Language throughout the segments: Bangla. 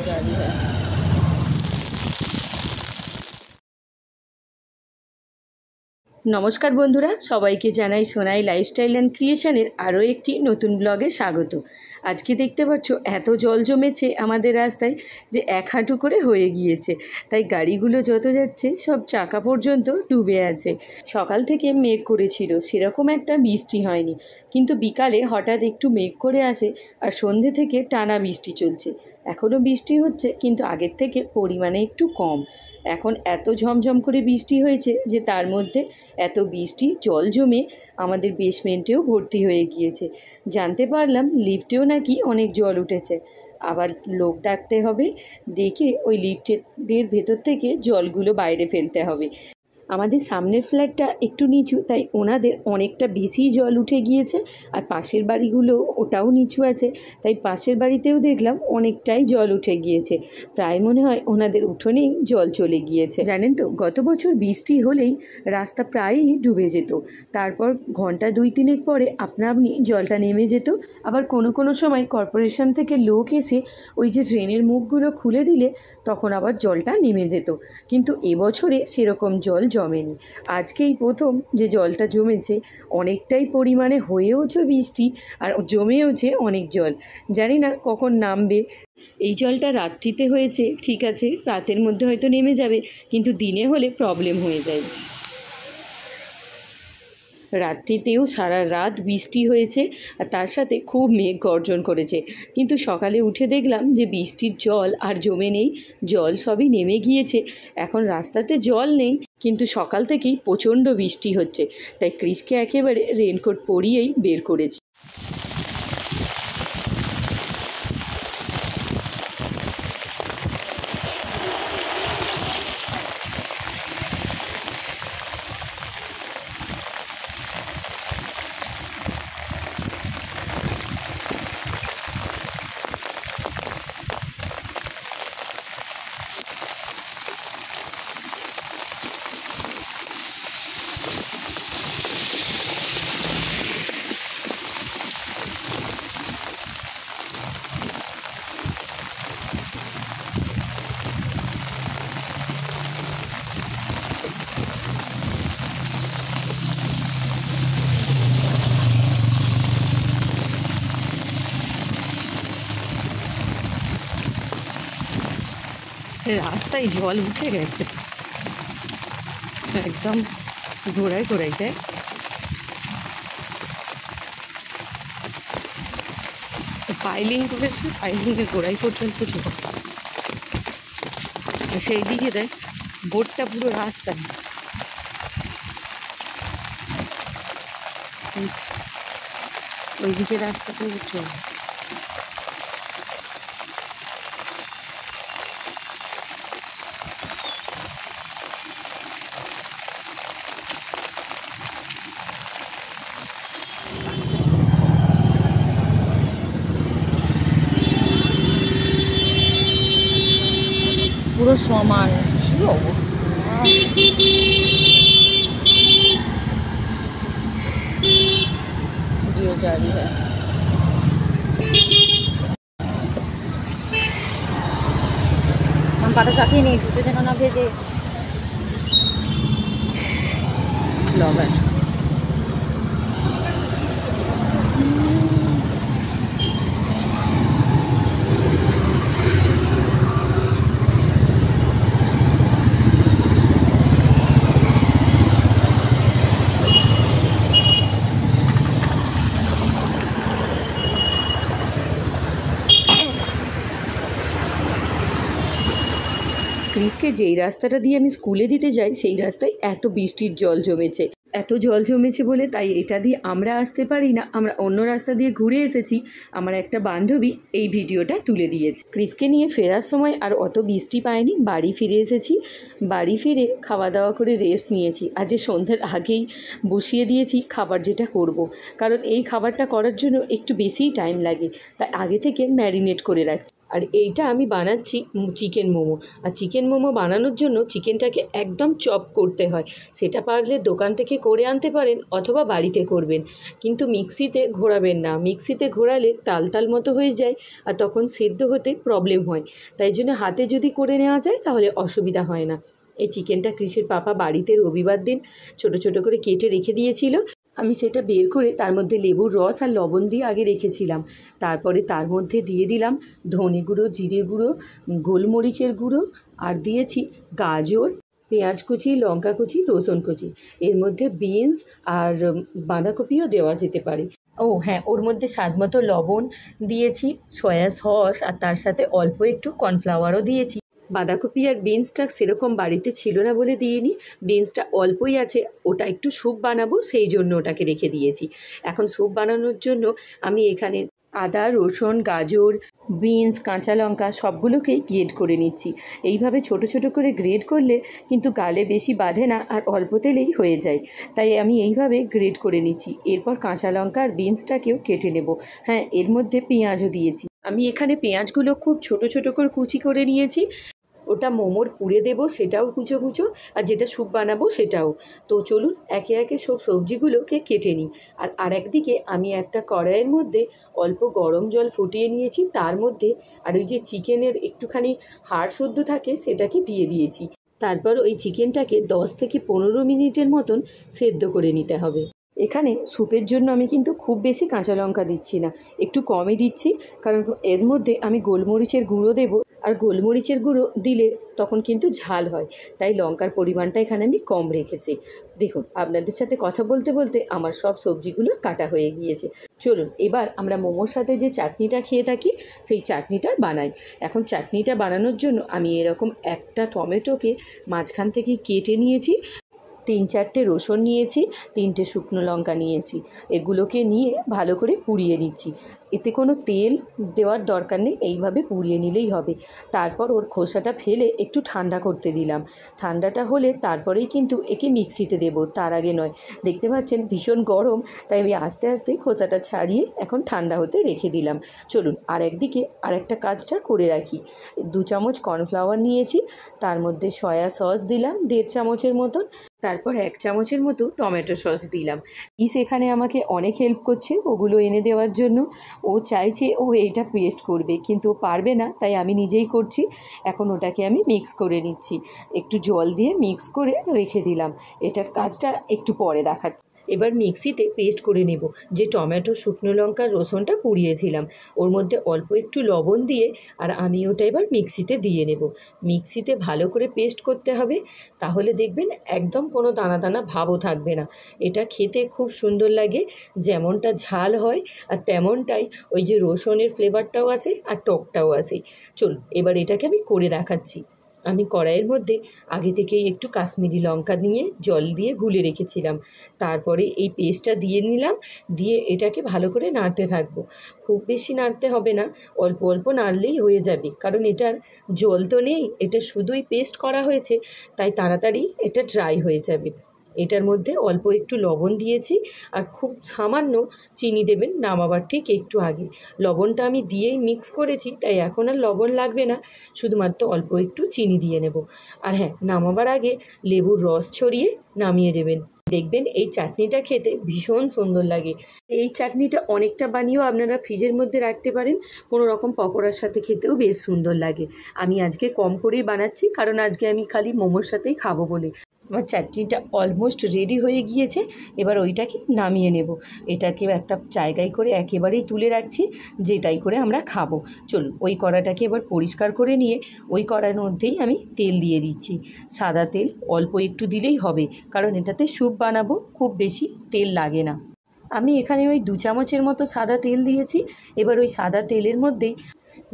जारी है। নমস্কার বন্ধুরা, সবাইকে জানাই সোনাই লাইফস্টাইল অ্যান্ড ক্রিয়েশনের আরও একটি নতুন ব্লগে স্বাগত। আজকে দেখতে পাচ্ছ এত জল জমেছে আমাদের রাস্তায় যে এক হাঁটু করে হয়ে গিয়েছে, তাই গাড়িগুলো যত যাচ্ছে সব চাকা পর্যন্ত ডুবে আছে। সকাল থেকে মেঘ করেছিল, সেরকম একটা বৃষ্টি হয়নি, কিন্তু বিকালে হঠাৎ একটু মেঘ করে আসে আর সন্ধ্যে থেকে টানা বৃষ্টি চলছে। এখনও বৃষ্টি হচ্ছে, কিন্তু আগের থেকে পরিমাণে একটু কম। এখন এত ঝমঝম করে বৃষ্টি হয়েছে যে তার মধ্যে এত বৃষ্টি জল জমে আমাদের বেসমেন্টেও ভর্তি হয়ে গিয়েছে। জানতে পারলাম লিফটেও নাকি অনেক জল উঠেছে। আবার লোক ডাকতে হবে, ডেকে ওই লিফটের ভেতর থেকে জলগুলো বাইরে ফেলতে হবে। আমাদের সামনের ফ্ল্যাটটা একটু নিচু, তাই ওনাদের অনেকটা বেশি জল উঠে গিয়েছে। আর পাশের বাড়িগুলো ওটাও নিচু আছে, তাই পাশের বাড়িতেও দেখলাম অনেকটাই জল উঠে গিয়েছে। প্রায় মনে হয় ওনাদের উঠোনেই জল চলে গিয়েছে। জানেন তো, গত বছর বৃষ্টি হলেই রাস্তা প্রায়ই ডুবে যেত, তারপর ঘন্টা 2-3 পরে আপনা আপনি জলটা নেমে যেত। আবার কোনো সময় কর্পোরেশন থেকে লোক এসে ওই যে ড্রেনের মুখগুলো খুলে দিলে তখন আবার জলটা নেমে যেত। কিন্তু এবছরে সেরকম জল জমেনি। আজকেই প্রথম যে জলটা জমেছে, অনেকটাই পরিমাণে হয়েওছে বৃষ্টি আর জমেওছে অনেক জল। জানি না কখন নামবে। এই জলটা রাত্রিতে হয়েছে, ঠিক আছে, রাতের মধ্যে হয়তো নেমে যাবে, কিন্তু দিনে হলে প্রবলেম হয়ে যায়। রাত্রিতেও সারা রাত বৃষ্টি হয়েছে আর তার সাথে খুব মেঘ গর্জন করেছে, কিন্তু সকালে উঠে দেখলাম যে বৃষ্টির জল আর জমে নেই, জল সবই নেমে গিয়েছে। এখন রাস্তাতে জল নেই, কিন্তু সকাল থেকেই প্রচণ্ড বৃষ্টি হচ্ছে, তাই ক্রিসকে একেবারে রেনকোট পরিয়েই বের করেছি। রাস্তায় জল উঠে গেছে একদম গোড়ায় গোড়াইতে। পাইলিং করেছে, পাইলিংয়ের গোড়াই পর্যন্ত জল। সেই দিকে দেখ, বোটটা পুরো রাস্তায়। ওইদিকে রাস্তা পুরো জল। পুরো সমান, কি অবস্থা। ভিডিও জারি হয়। हम पाटा चाकिए नहीं जूते যেন না ভেজে। ব্লগার ক্রিসকে যেই রাস্তাটা দিয়ে আমি স্কুলে দিতে যাই সেই রাস্তায় এত বৃষ্টির জল জমেছে, এত জল জমেছে বলে তাই এটা দিয়ে আমরা আসতে পারি না, আমরা অন্য রাস্তা দিয়ে ঘুরে এসেছি। আমার একটা বান্ধবী এই ভিডিওটা তুলে দিয়েছে। ক্রিসকে নিয়ে ফেরার সময় আর অত বৃষ্টি পায়নি, বাড়ি ফিরে এসেছি। বাড়ি ফিরে খাওয়া দাওয়া করে রেস্ট নিয়েছি। আজ সন্ধ্যের আগেই বসিয়ে দিয়েছি খাবার যেটা করব, কারণ এই খাবারটা করার জন্য একটু বেশিই টাইম লাগে, তাই আগে থেকে ম্যারিনেট করে রাখছি। আর এইটা আমি বানাচ্ছি চিকেন মোমো। আর চিকেন মোমো বানানোর জন্য চিকেনটাকে একদম চপ করতে হয়। সেটা পারলে দোকান থেকে করে আনতে পারেন অথবা বাড়িতে করবেন, কিন্তু মিক্সিতে ঘোরাবেন না। মিক্সিতে ঘোরালে তাল তাল মতো হয়ে যায় আর তখন সেদ্ধ হতে প্রবলেম হয়। তাই জন্য হাতে যদি করে নেওয়া যায় তাহলে অসুবিধা হয় না। এই চিকেনটা কৃষির পাপা বাড়িতে রবিবার দিন ছোট ছোট করে কেটে রেখে দিয়েছিল। আমি সেটা বের করে তার মধ্যে লেবুর রস আর লবণ দিয়ে আগে রেখেছিলাম। তারপরে তার মধ্যে দিয়ে দিলাম ধনে গুঁড়ো, জিরে গুঁড়ো, গোলমরিচের গুঁড়ো, আর দিয়েছি গাজর, পেঁয়াজ কুচি, লঙ্কা কুচি, রসুন কুচি। এর মধ্যে বিনস আর বাঁধাকপিও দেওয়া যেতে পারে। ও হ্যাঁ, ওর মধ্যে স্বাদ মতো লবণ দিয়েছি, সয়া সস, আর তার সাথে অল্প একটু কর্নফ্লাওয়ারও দিয়েছি। বাঁধাকপি আর বিনসটা সেরকম বাড়িতে ছিল না বলে দিইনি। বিনসটা অল্পই আছে, ওটা একটু স্যুপ বানাবো সেই জন্য ওটাকে রেখে দিয়েছি। এখন স্যুপ বানানোর জন্য আমি এখানে আদা, রসুন, গাজর, বিনস, কাঁচা লঙ্কা সবগুলোকেই গ্রেড করে নিচ্ছি। এইভাবে ছোট ছোট করে গ্রেড করলে কিন্তু গালে বেশি বাঁধে না আর অল্প তেলেই হয়ে যায়। তাই আমি এইভাবে গ্রেড করে নিচ্ছি। এরপর কাঁচা লঙ্কা আর বিনসটাকেও কেটে নেব। হ্যাঁ, এর মধ্যে পেঁয়াজও দিয়েছি। আমি এখানে পেঁয়াজগুলো খুব ছোট ছোট করে কুচি করে নিয়েছি। ওটা মোমোর পুরে দেবো সেটাও কুচো কুচো, আর যেটা স্যুপ বানাবো সেটাও। তো চলুন একে একে সব সবজিগুলোকে কেটে নিই। আর আরেকদিকে আমি একটা কড়াইয়ের মধ্যে অল্প গরম জল ফুটিয়ে নিয়েছি, তার মধ্যে আর ওই যে চিকেনের একটুখানি হাড় শুদ্ধ থাকে সেটাকে দিয়ে দিয়েছি। তারপর ওই চিকেনটাকে 10 থেকে 15 মিনিটের মতন সেদ্ধ করে নিতে হবে। এখানে স্যুপের জন্য আমি কিন্তু খুব বেশি কাঁচা লঙ্কা দিচ্ছি না, একটু কমই দিচ্ছি, কারণ এর মধ্যে আমি গোলমরিচের গুঁড়ো দেবো। আর গোলমরিচের গুঁড়ো দিলে তখন কিন্তু ঝাল হয়, তাই লঙ্কার পরিমাণটা এখানে আমি কম রেখেছি। দেখুন, আপনাদের সাথে কথা বলতে বলতে আমার সব সবজিগুলো কাটা হয়ে গিয়েছে। চলুন এবার আমরা মোমোর সাথে যে চাটনিটা খেয়ে থাকি সেই চাটনিটা বানাই। এখন চাটনিটা বানানোর জন্য আমি এরকম একটা টমেটোকে মাঝখান থেকে কেটে নিয়েছি, 3-4টে রসুন নিয়েছি, 3টে শুকনো লঙ্কা নিয়েছি। এগুলোকে নিয়ে ভালো করে পুড়িয়ে নিচ্ছি। এতে কোনো তেল দেওয়ার দরকার নেই, এইভাবে পুড়িয়ে নিলেই হবে। তারপর ওর খোসাটা ফেলে একটু ঠান্ডা করতে দিলাম। ঠান্ডাটা হলে তারপরেই কিন্তু একে মিক্সিতে দেবো, তার আগে নয়। দেখতে পাচ্ছেন ভীষণ গরম, তাই আমি আস্তে আস্তে খোসাটা ছাড়িয়ে এখন ঠান্ডা হতে রেখে দিলাম। চলুন আর একদিকে আরেকটা কাজটা করে রাখি। 2 চামচ কর্নফ্লাওয়ার নিয়েছি, তার মধ্যে সয়া সস দিলাম 1.5 চামচের মতন, তারপর 1 চামচের মতো টমেটো সস দিলাম। এখানে আমাকে অনেক হেল্প করছে ওগুলো এনে দেওয়ার জন্য। ও চাইছে ও এটা পেস্ট করবে, কিন্তু ও পারবে না, তাই আমি নিজেই করছি। এখন ওটাকে আমি মিক্স করে নিচ্ছি, একটু জল দিয়ে মিক্স করে রেখে দিলাম। এটার কাজটা একটু পরে দেখাচ্ছি। এবার মিক্সিতে পেস্ট করে নেব। যে টমেটো, শুকনো লঙ্কা, রসুনটা পুড়িয়েছিলাম ওর মধ্যে অল্প একটু লবণ দিয়ে আর আমি ওটা এবার মিক্সিতে দিয়ে নেব। মিক্সিতে ভালো করে পেস্ট করতে হবে, তাহলে দেখবেন একদম কোনো দানা দানা ভাবও থাকবে না। এটা খেতে খুব সুন্দর লাগে, যেমনটা ঝাল হয় আর তেমনটাই ওই যে রসুনের ফ্লেভারটাও আসে আর টকটাও আসে। চলুন এবার এটাকে আমি করে দেখাচ্ছি। আমি কড়াইয়ের মধ্যে আগে থেকেই একটু কাশ্মীরি লঙ্কা নিয়ে জল দিয়ে গুলে রেখেছিলাম। তারপরে এই পেস্টটা দিয়ে নিলাম, দিয়ে এটাকে ভালো করে নাড়তে থাকবো। খুব বেশি নাড়তে হবে না, অল্প অল্প নাড়লেই হয়ে যাবে, কারণ এটার জল তো নেই, এটা শুধুই পেস্ট করা হয়েছে, তাই তাড়াতাড়ি এটা ড্রাই হয়ে যাবে। এটার মধ্যে অল্প একটু লবণ দিয়েছি আর খুব সামান্য চিনি দেবেন নামাবার ঠিক একটু আগে। লবণটা আমি দিয়েই মিক্স করেছি, তাই এখন আর লবণ লাগবে না, শুধুমাত্র অল্প একটু চিনি দিয়ে নেব। আর হ্যাঁ, নামাবার আগে লেবুর রস ছড়িয়ে নামিয়ে দেবেন। দেখবেন এই চাটনিটা খেতে ভীষণ সুন্দর লাগে। এই চাটনিটা অনেকটা বানিয়েও আপনারা ফ্রিজের মধ্যে রাখতে পারেন, কোনো রকম পকোড়ার সাথে খেতেও বেশ সুন্দর লাগে। আমি আজকে কম করেই বানাচ্ছি, কারণ আজকে আমি খালি মোমোর সাথেই খাবো বলে। আমার চাটনিটা অলমোস্ট রেডি হয়ে গিয়েছে, এবার ওইটাকে নামিয়ে নেব। এটাকে একটা জায়গায় করে একেবারেই তুলে রাখছি, যেটাই করে আমরা খাবো। চলুন ওই কড়াটাকে এবার পরিষ্কার করে নিয়ে ওই কড়ার মধ্যেই আমি তেল দিয়ে দিচ্ছি। সাদা তেল অল্প একটু দিলেই হবে, কারণ এটাতে স্যুপ বানাবো, খুব বেশি তেল লাগে না। আমি এখানে ওই 2 চামচের মতো সাদা তেল দিয়েছি। এবার ওই সাদা তেলের মধ্যেই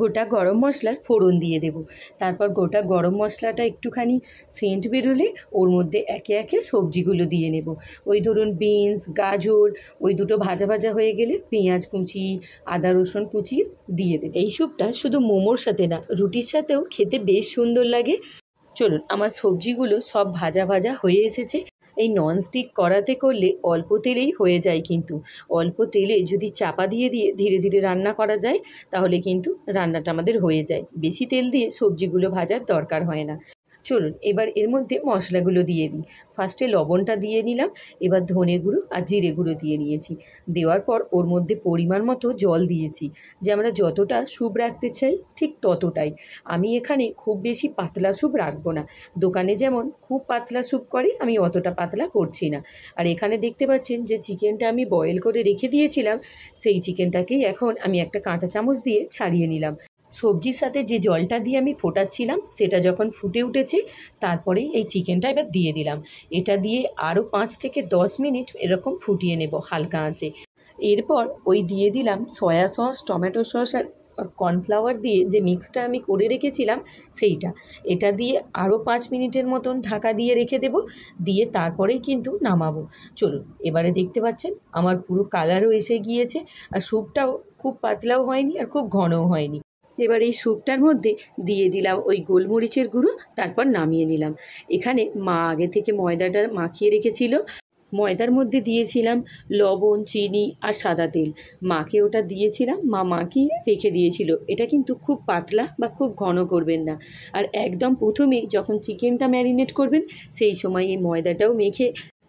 গোটা গরম মশলার ফোড়ন দিয়ে দেব। তারপর গোটা গরম মশলাটা একটুখানি সেন্ট বেরোলে ওর মধ্যে একে একে সবজিগুলো দিয়ে নেব। ওই ধরুন বিনস, গাজর, ওই দুটো ভাজা ভাজা হয়ে গেলে পেঁয়াজ কুচি, আদা রসুন কুচি দিয়ে দেব। এই স্যুপটা শুধু মোমোর সাথে না, রুটির সাথেও খেতে বেশ সুন্দর লাগে। চলুন আমার সবজিগুলো সব ভাজা ভাজা হয়ে এসেছে, এই ননস্টিক কড়াতে করলে অল্প তেলেই হয়ে যায়, কিন্তু অল্প তেলে যদি চাপা দিয়ে দিয়ে ধীরে ধীরে রান্না করা যায় তাহলে কিন্তু রান্নাটা আমাদের হয়ে যায়। বেশি তেল দিয়ে সবজিগুলো ভাজার দরকার হয় না। চলুন এবার এর মধ্যে মশলাগুলো দিয়ে দিই। ফার্স্টে লবণটা দিয়ে নিলাম, এবার ধনে গুঁড়ো আর জিরে গুঁড়ো দিয়ে নিয়েছি। দেওয়ার পর ওর মধ্যে পরিমাণ মতো জল দিয়েছি, যে আমরা যতটা স্যুপ রাখতে চাই ঠিক ততটাই। আমি এখানে খুব বেশি পাতলা স্যুপ রাখবো না, দোকানে যেমন খুব পাতলা স্যুপ করে আমি অতটা পাতলা করছি না। আর এখানে দেখতে পাচ্ছেন যে চিকেনটা আমি বয়েল করে রেখে দিয়েছিলাম, সেই চিকেনটাকেই এখন আমি একটা কাঁটা চামচ দিয়ে ছাড়িয়ে নিলাম। সবজির সাথে যে জলটা দিয়ে আমি ফোটাচ্ছিলাম সেটা যখন ফুটে উঠেছে তারপরেই এই চিকেনটা এবার দিয়ে দিলাম। এটা দিয়ে আরও 5 থেকে 10 মিনিট এরকম ফুটিয়ে নেব হালকা আঁচে। এরপর ওই দিয়ে দিলাম সয়া সস, টমেটো সস আর কর্নফ্লাওয়ার দিয়ে যে মিক্সটা আমি করে রেখেছিলাম সেইটা। এটা দিয়ে আরও 5 মিনিটের মতন ঢাকা দিয়ে রেখে দেব, দিয়ে তারপরেই কিন্তু নামাবো। চলুন এবারে দেখতে পাচ্ছেন আমার পুরো কালারও এসে গিয়েছে, আর স্যুপটাও খুব পাতলাও হয়নি আর খুব ঘনও হয়নি। এবার এই স্যুপটার মধ্যে দিয়ে দিলাম ওই গোলমরিচের গুঁড়ো, তারপর নামিয়ে নিলাম। এখানে মা আগে থেকে ময়দাটা মাখিয়ে রেখেছিল, ময়দার মধ্যে দিয়েছিলাম লবণ, চিনি আর সাদা তেল। মাকে ওটা দিয়েছিলাম, মা মাখিয়ে রেখে দিয়েছিল। এটা কিন্তু খুব পাতলা বা খুব ঘন করবেন না। আর একদম প্রথমেই যখন চিকেনটা ম্যারিনেট করবেন সেই সময় এই ময়দাটাও মেখে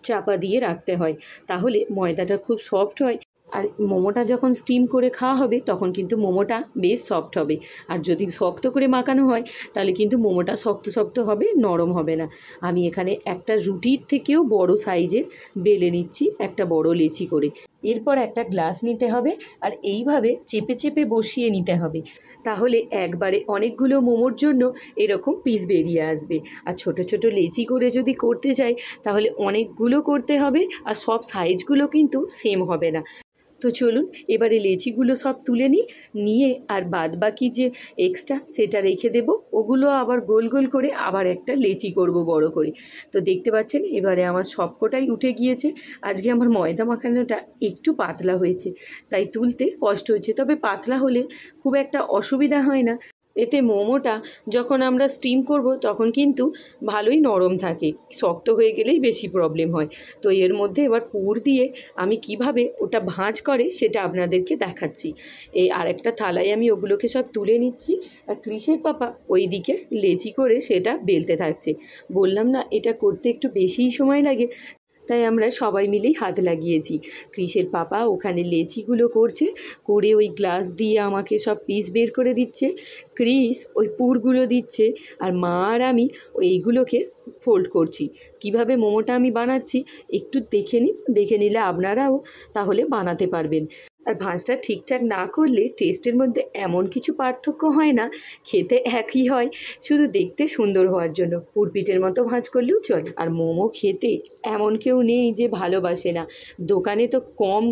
চাপা দিয়ে রাখতে হয়, তাহলে ময়দাটা খুব সফট হয়। আর মোমোটা যখন স্টিম করে খাওয়া হবে তখন কিন্তু মোমোটা বেশ সফট হবে। আর যদি শক্ত করে মাখানো হয় তাহলে কিন্তু মোমোটা শক্ত শক্ত হবে, নরম হবে না। আমি এখানে একটা রুটির থেকেও বড় সাইজের বেলে নিচ্ছি, একটা বড় লেচি করে। এরপর একটা গ্লাস নিতে হবে আর এইভাবে চেপে চেপে বসিয়ে নিতে হবে, তাহলে একবারে অনেকগুলো মোমোর জন্য এরকম পিস বেরিয়ে আসবে। আর ছোট ছোট লেচি করে যদি করতে চাই তাহলে অনেকগুলো করতে হবে, আর সব সাইজগুলো কিন্তু সেম হবে না। তো চলুন এবারে লেচিগুলো সব তুলে নিয়ে আর বাদ বাকি যে এক্সট্রা সেটা রেখে দেব, ওগুলো আবার গোল গোল করে আবার একটা লেচি করব বড় করে। তো দেখতে পাচ্ছেন এবারে আমার সবকটাই উঠে গিয়েছে। আজকে আমার ময়দা মাখানোটা একটু পাতলা হয়েছে, তাই তুলতে কষ্ট হচ্ছে, তবে পাতলা হলে খুব একটা অসুবিধা হয় না। এতে মোমোটা যখন আমরা স্টিম করব তখন কিন্তু ভালোই নরম থাকে, শক্ত হয়ে গেলেই বেশি প্রবলেম হয়। তো এর মধ্যে এবার পুর দিয়ে আমি কিভাবে ওটা ভাঁজ করে সেটা আপনাদেরকে দেখাচ্ছি। এই আরেকটা থালায় আমি ওগুলোকে সব তুলে নিচ্ছি, আর ক্রিসের পাপা ওই দিকে লেচি করে সেটা বেলতে থাকছে। বললাম না এটা করতে একটু বেশিই সময় লাগে, তাই আমরা সবাই মিলেই হাত লাগিয়েছি। ক্রিসের পাপা ওখানে লেচিগুলো করছে, করে ওই গ্লাস দিয়ে আমাকে সব পিস বের করে দিচ্ছে। ক্রিস ওই পুরগুলো দিচ্ছে, আর মা আর আমি এইগুলোকে ফোল্ড করছি। কিভাবে মোমোটা আমি বানাচ্ছি একটু দেখে নিলে আপনারাও তাহলে বানাতে পারবেন। আর ভাঁজটা ঠিকঠাক না করলে টেস্টের মধ্যে এমন কিছু পার্থক্য হয় না, খেতে একই হয়, শুধু দেখতে সুন্দর হওয়ার জন্য। পুরপিঠের মতো ভাঁজ করলেও চলে। আর মোমো খেতে এমন কেউ নেই যে ভালোবাসে না। দোকানে তো কম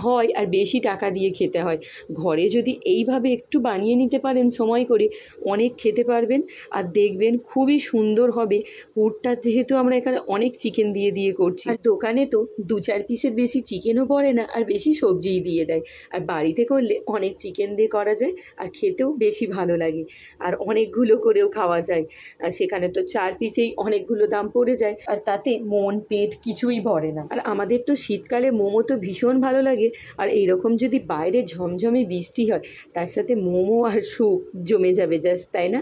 হয় আর বেশি টাকা দিয়ে খেতে হয়। ঘরে যদি এইভাবে একটু বানিয়ে নিতে পারেন সময় করে, অনেক খেতে পারবেন আর দেখবেন খুবই সুন্দর হবে। পুরটা যেহেতু আমরা এখানে অনেক চিকেন দিয়ে করছি, আর দোকানে তো 2-4 পিসের বেশি চিকেনও পড়ে না আর বেশি সবজিই দিয়ে দেয়। আর বাড়িতে করলে অনেক চিকেন দিয়ে করা যায় আর খেতেও বেশি ভালো লাগে, আর অনেকগুলো করেও খাওয়া যায়। আর সেখানে তো 4 পিসেই অনেকগুলো দাম পড়ে যায়, আর তাতে মন পেট কিছুই ভরে না। আর আমাদের তো শীতকালে মোমো তো ভীষণ ভালো লাগে, আর এইরকম যদি বাইরে ঝমঝমে বৃষ্টি হয় তার সাথে মোমো আর স্যুপ জমে যাবে জাস্ট, তাই না?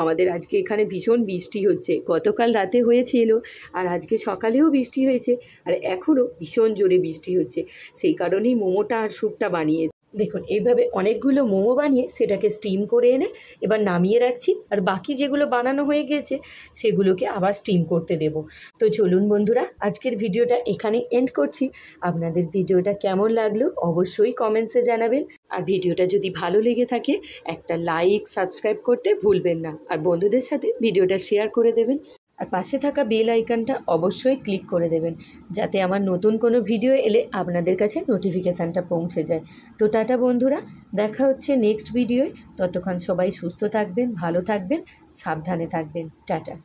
আমাদের আজকে এখানে ভীষণ বৃষ্টি হচ্ছে, গতকাল রাতে হয়েছিল আর আজকে সকালেও বৃষ্টি হয়েছে, আর এখনও ভীষণ জোরে বৃষ্টি হচ্ছে। সেই কারণেই মোমোটা আর স্যুপটা বানিয়েছি। দেখুন এইভাবে অনেকগুলো মোমো বানিয়ে সেটাকে স্টিম করে এনে এবার নামিয়ে রাখছি, আর বাকি যেগুলো বানানো হয়ে গেছে সেগুলোকে আবার স্টিম করতে দেব। তো চলুন বন্ধুরা, আজকের ভিডিওটা এখানে এন্ড করছি। আপনাদের ভিডিওটা কেমন লাগলো অবশ্যই কমেন্টসে জানাবেন, আর ভিডিওটা যদি ভালো লেগে থাকে একটা লাইক সাবস্ক্রাইব করতে ভুলবেন না, আর বন্ধুদের সাথে ভিডিওটা শেয়ার করে দেবেন। আর পাশে থাকা বেল আইকনটা অবশ্যই ক্লিক করে দেবেন, যাতে আমার নতুন কোনো ভিডিও এলে আপনাদের কাছে নোটিফিকেশানটা পৌঁছে যায়। তো টাটা বন্ধুরা, দেখা হচ্ছে নেক্সট ভিডিওয়। ততক্ষণ সবাই সুস্থ থাকবেন, ভালো থাকবেন, সাবধানে থাকবেন। টাটা।